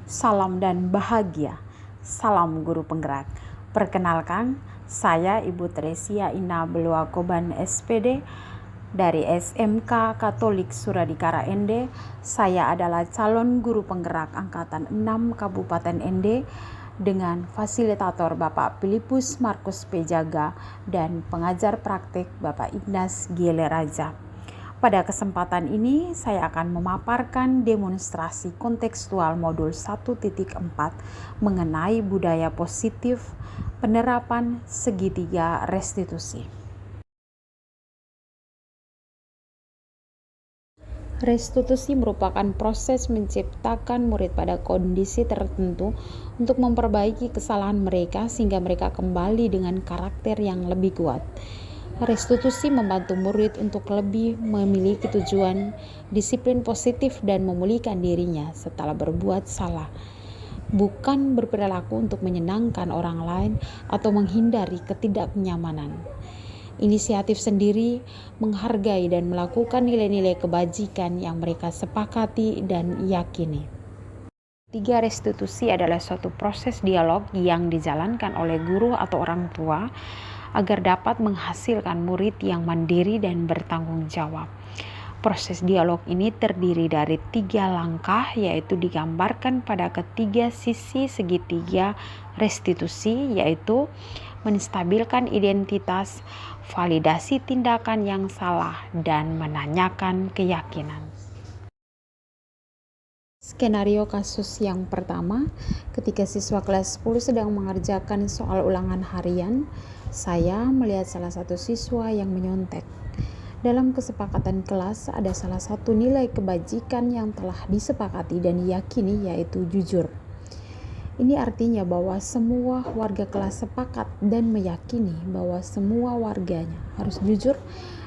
salam dan bahagia. Salam guru penggerak. Perkenalkan, saya Ibu Tresia Ina Beluakoban SPD dari SMK Katolik Suradikara ND. Saya adalah calon guru penggerak angkatan 6 Kabupaten ND dengan fasilitator Bapak Filipus Markus Pejaga dan pengajar praktik Bapak Ignas Giele Raja. Pada kesempatan ini, saya akan memaparkan demonstrasi kontekstual modul 1.4 mengenai budaya positif penerapan segitiga restitusi. Restitusi merupakan proses menciptakan murid pada kondisi tertentu untuk memperbaiki kesalahan mereka sehingga mereka kembali dengan karakter yang lebih kuat. Restitusi membantu murid untuk lebih memiliki tujuan disiplin positif dan memulihkan dirinya setelah berbuat salah, bukan berperilaku untuk menyenangkan orang lain atau menghindari ketidaknyamanan. Inisiatif sendiri menghargai dan melakukan nilai-nilai kebajikan yang mereka sepakati dan yakini. Tiga restitusi adalah suatu proses dialog yang dijalankan oleh guru atau orang tua agar dapat menghasilkan murid yang mandiri dan bertanggung jawab. Proses dialog ini terdiri dari 3 langkah, yaitu digambarkan pada ketiga sisi segitiga restitusi, yaitu menstabilkan identitas, validasi tindakan yang salah, dan menanyakan keyakinan. Skenario kasus yang pertama, ketika siswa kelas 10 sedang mengerjakan soal ulangan harian, saya melihat salah satu siswa yang menyontek. Dalam kesepakatan kelas ada salah satu nilai kebajikan yang telah disepakati dan diyakini, yaitu jujur. Ini artinya bahwa semua warga kelas sepakat dan meyakini bahwa semua warganya harus jujur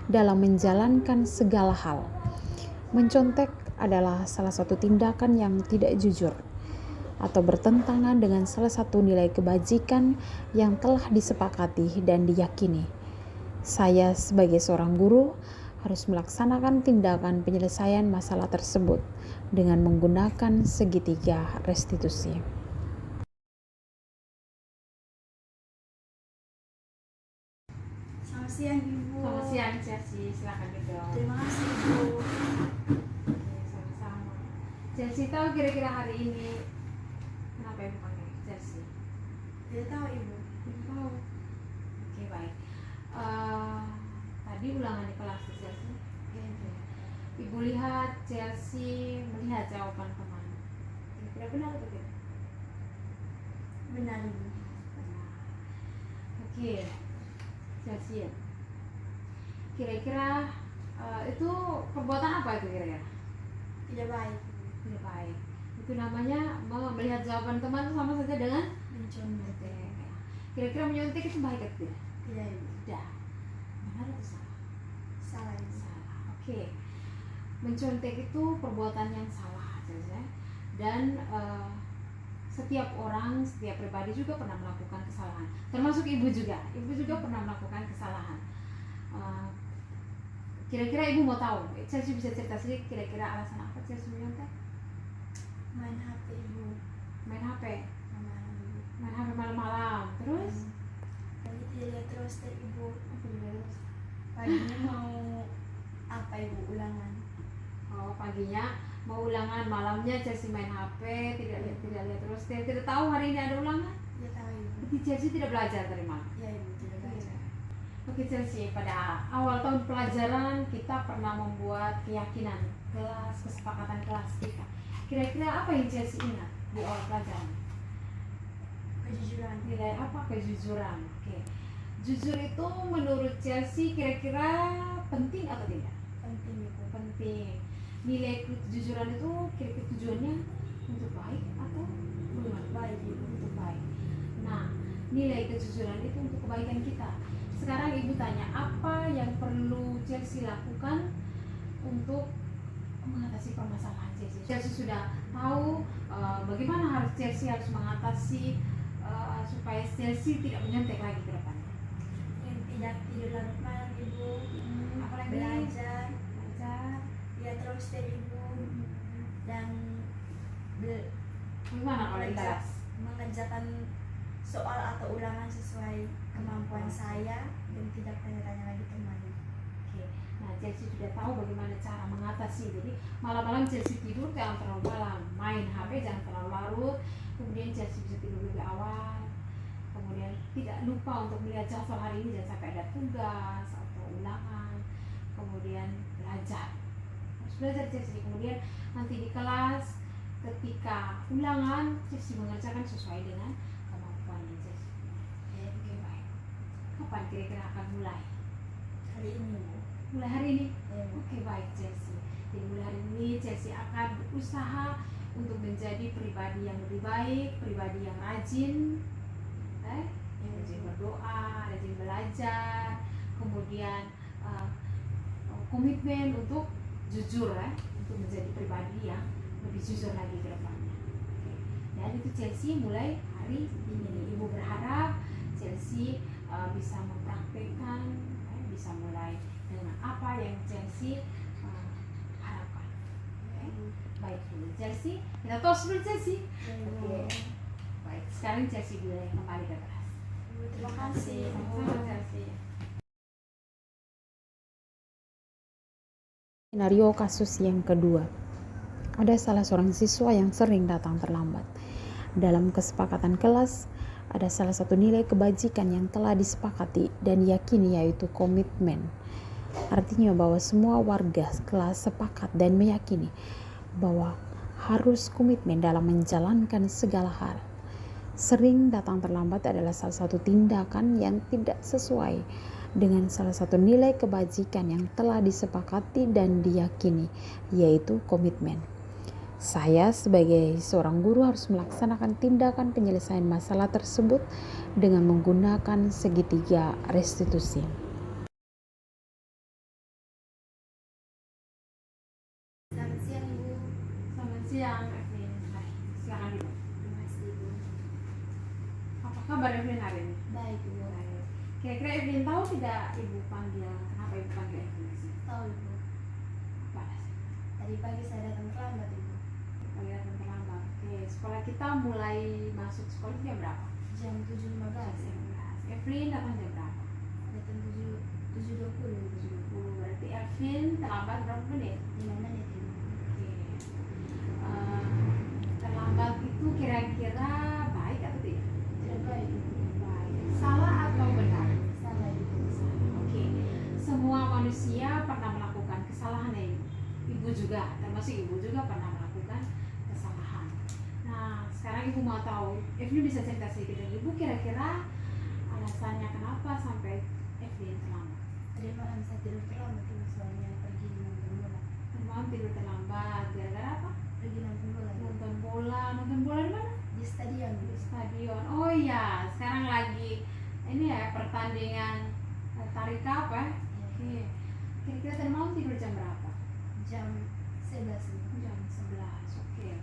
dalam menjalankan segala hal. Mencontek adalah salah satu tindakan yang tidak jujur atau bertentangan dengan salah satu nilai kebajikan yang telah disepakati dan diyakini. Saya sebagai seorang guru harus melaksanakan tindakan penyelesaian masalah tersebut dengan menggunakan segitiga restitusi. Selamat siang Ibu. Selamat siang Chelsea, silakan duduk. Terima kasih Ibu. Sama-sama. Chelsea tahu kira-kira hari ini kenapa Ibu panggil Chelsea? Tidak tahu Ibu. Tidak tahu. Oke, baik. Tadi ulangan di kelas Chelsea. Ibu lihat Chelsea melihat jawaban teman. Kira-kira benar atau tidak? Benar Ibu. Benar. Oke, Chelsea. Kira-kira itu perbuatan apa itu kira-kira? Tidak baik. Tidak baik. Itu namanya melihat jawaban teman itu sama saja dengan Mencontek. Kira-kira menyontek itu baik atau tidak? Tidak Ibu. Tidak. Benar atau salah? Salah Ibu. Salah. Oke. Mencontek itu perbuatan yang salah saja. Dan setiap orang, setiap pribadi juga pernah melakukan kesalahan. Termasuk ibu juga. Ibu juga pernah melakukan kesalahan. Kira-kira ibu mau tahu? Chelsea bisa cerita sedikit kira-kira alasan apa Chelsea menyontek? Main HP Ibu. Main HP. Malam. Main HP malam-malam. Terus? Tadi tidak lihat terus deh Ibu. Paginya mau apa Ibu ulangan? Oh, paginya mau ulangan, malamnya Chelsea main HP, tidak lihat terus. Tidak tahu hari ini ada ulangan. Tidak tahu Ibu. Berarti Chelsea tidak belajar dari malam. Ya Ibu tidak belajar. Oke Chelsea, pada awal tahun pelajaran kita pernah membuat keyakinan kelas, kesepakatan kelas kita. Kira-kira apa yang Chelsea ingat di awal pelajaran? Kejujuran. Nilai apa? Kejujuran. Oke. Jujur itu menurut Chelsea kira-kira penting atau tidak? Penting Ibu. Penting. Nilai kejujuran itu kira-kira tujuannya untuk baik atau bagaimana? Baik Ibu. Untuk baik. Nah, nilai kejujuran itu untuk kebaikan kita. Sekarang ibu tanya, apa yang perlu Chelsea lakukan untuk mengatasi permasalahan Chelsea? Chelsea sudah tahu bagaimana Chelsea harus mengatasi supaya Chelsea tidak menyontek lagi ke depannya. Tidak tidur larut malam Ibu. Apalagi Belajar. belajar. Ya terus deh Ibu. Dan Gimana kalau di kelas? mengerjakan soal atau ulangan sesuai kemampuan saya dan tidak tanya-tanya lagi teman. Oke. Nah, Chelsea sudah tahu bagaimana cara mengatasi. Jadi malam-malam Chelsea tidur jangan terlalu malam, main HP jangan terlalu larut. Kemudian Chelsea bisa tidur lebih awal. Kemudian tidak lupa untuk melihat jadwal hari ini, jangan sampai ada tugas atau ulangan. Kemudian belajar, harus belajar Chelsea. Kemudian nanti di kelas ketika ulangan Chelsea mengerjakan sesuai dengan kemampuannya Chelsea. Oke, baik. Kapan kira-kira akan mulai? Hari ini Bu. Mulai hari ini? Ya, Bu. Oke, baik Chelsea. Jadi mulai hari ini Chelsea akan berusaha untuk menjadi pribadi yang lebih baik, pribadi yang rajin, yang rajin berdoa, rajin belajar, kemudian komitmen untuk jujur, untuk menjadi pribadi yang lebih jujur lagi ke depannya. Oke. Dan itu Chelsea mulai hari ini. Ibu berharap Chelsea bisa mempraktekkan, bisa mulai dengan apa yang Chelsea harapkan. Baik dulu Chelsea, kita tos dulu Chelsea. Oke. Baik, sekarang Chelsea boleh kembali ke kelas. Terima kasih Bu. Sama Chelsea. Skenario kasus yang kedua. Ada salah seorang siswa yang sering datang terlambat. Dalam kesepakatan kelas, ada salah satu nilai kebajikan yang telah disepakati dan diyakini, yaitu komitmen. Artinya bahwa semua warga kelas sepakat dan meyakini bahwa harus komitmen dalam menjalankan segala hal. Sering datang terlambat adalah salah satu tindakan yang tidak sesuai dengan salah satu nilai kebajikan yang telah disepakati dan diyakini, yaitu komitmen. Saya sebagai seorang guru harus melaksanakan tindakan penyelesaian masalah tersebut dengan menggunakan segitiga restitusi. Selamat siang Bu. Selamat siang Evelyn. Hai, silakan dulu. Terima kasih Bu. Apa kabar Evelyn hari ini? Baik Bu. Baik. Kira-kira Evelyn tahu tidak ibu panggil, kenapa ibu panggil Evelyn sih? Tahu Bu. Apa alasan? Tadi pagi saya datang terlambat Ibu. Kalian terlambat. Oke, sekolah kita mulai masuk sekolah jam berapa? Jam 7.15. Evelyn datang jam berapa? Datang 7.20 Bu. 7.20. Berarti Evelyn terlambat berapa menit? 5 menit Ibu. Oke. Terlambat itu kira-kira baik atau tidak? Tidak baik Ibu. Baik. Salah atau benar? Salah Ibu. Oke. Semua manusia pernah melakukan kesalahan ya Ibu. Ibu juga, termasuk ibu juga pernah melakukan kesalahan. Nah, sekarang ibu mau tahu, Evelyn bisa cerita sedikit dari ibu kira-kira alasannya kenapa sampai Evelyn terlambat? Tadi malam saya tidur terlambat Ibu, soalnya pergi nonton bola. Malam tidur terlambat, gara-gara apa? Pergi nonton bola Ibu. Nonton bola di mana? Di stadion Di Bu. stadion. Oh iya, sekarang lagi ini ya pertandingan tarik apa? Ya. Oke. Kira-kira tadi malam tidur jam berapa? Jam 11 Ibu. Jam 11. Oke.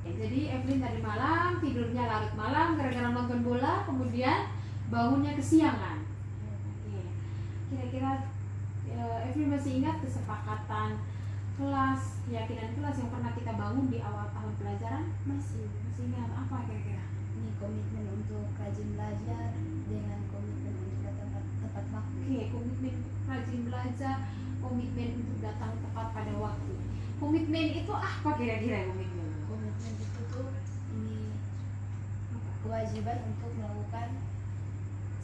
Jadi Evelyn tadi malam tidurnya larut malam gara-gara nonton bola, kemudian bangunnya kesiangan. Ya. Oke. Kira-kira Evelyn masih ingat kesepakatan kelas, keyakinan kelas yang pernah kita bangun di awal tahun pelajaran? Masih Masih ingat apa kira-kira? ini komitmen untuk rajin belajar dengan komitmen untuk datang tepat waktu. Oke, komitmen rajin belajar, komitmen untuk datang tepat pada waktu. Komitmen itu apa kira-kira komitmen? Komitmen itu tuh ini Apa? kewajiban untuk melakukan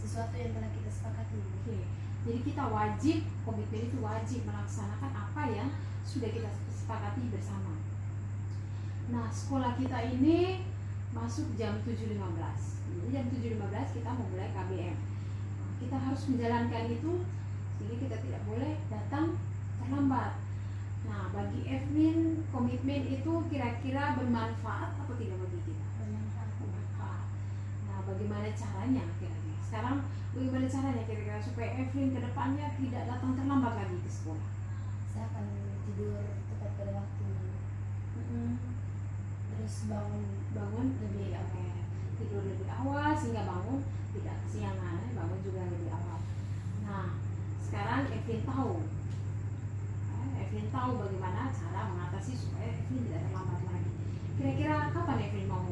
sesuatu yang telah kita sepakati. Oke, jadi kita wajib, komitmen itu wajib melaksanakan apa yang sudah kita sepakati bersama. Nah, sekolah kita ini masuk jam 7.15. Jadi jam 7.15 kita memulai KBM. Nah, kita harus menjalankan itu sehingga kita tidak boleh datang terlambat. Nah, bagi Evelyn, komitmen itu kira-kira bermanfaat atau tidak bagi kita? Bermanfaat. Nah, bagaimana caranya kira-kira? Sekarang bagaimana caranya kira-kira supaya Evelyn ke depannya tidak datang terlambat lagi ke sekolah? Saya akan tidur tepat pada waktu. Terus Bangun lebih tidur lebih awal sehingga bangun tidak kesiangan, bangun juga lebih awal. Nah, sekarang Evelyn tahu bagaimana cara mengatasi supaya Evelyn tidak terlambat lagi. Kira-kira kapan Evelyn mau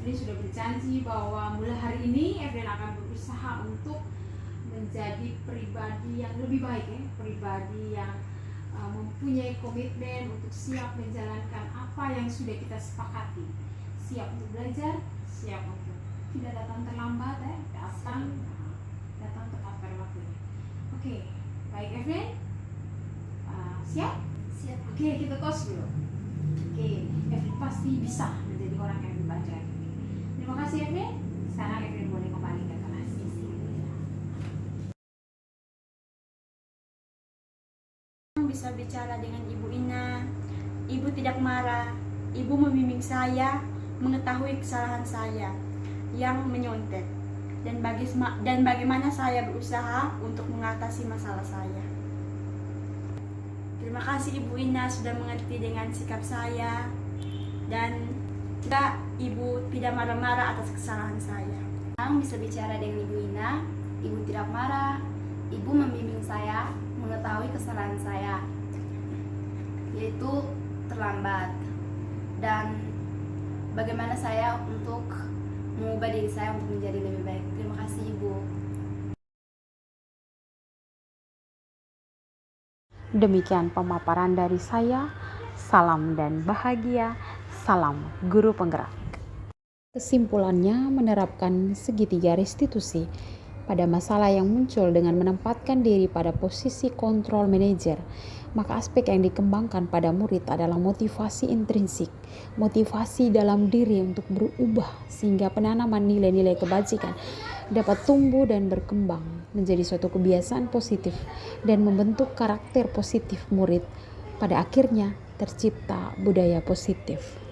Evelyn sudah berjanji bahwa mulai hari ini Evelyn akan berusaha untuk menjadi pribadi yang lebih baik ya, pribadi yang mempunyai komitmen untuk siap menjalankan apa yang sudah kita sepakati, siap untuk belajar, siap untuk tidak datang terlambat ya, datang tepat pada waktunya. Oke, baik Evelyn, siap? Siap. Oke, kita tos dulu. Oke, Evelyn pasti bisa menjadi orang yang lebih baik lagi. Terima kasih Evelyn. Sekarang Evelyn boleh kembali ke kelas. Bisa bicara dengan Ibu Ina. Ibu tidak marah. Ibu membimbing saya mengetahui kesalahan saya yang menyontek dan bagaimana saya berusaha untuk mengatasi masalah saya. Terima kasih Ibu Ina sudah mengerti dengan sikap saya dan juga Ibu tidak marah-marah atas kesalahan saya. Sekarang bisa bicara dengan Ibu Ina. Ibu tidak marah. Ibu membimbing saya mengetahui kesalahan saya, yaitu terlambat, dan bagaimana saya untuk mengubah diri saya untuk menjadi lebih baik. Terima kasih Ibu. Demikian pemaparan dari saya. Salam dan bahagia. Salam guru penggerak. Kesimpulannya, menerapkan segitiga restitusi pada masalah yang muncul dengan menempatkan diri pada posisi kontrol manajer, maka aspek yang dikembangkan pada murid adalah motivasi intrinsik, motivasi dalam diri untuk berubah sehingga penanaman nilai-nilai kebajikan dapat tumbuh dan berkembang menjadi suatu kebiasaan positif dan membentuk karakter positif murid. Pada akhirnya tercipta budaya positif.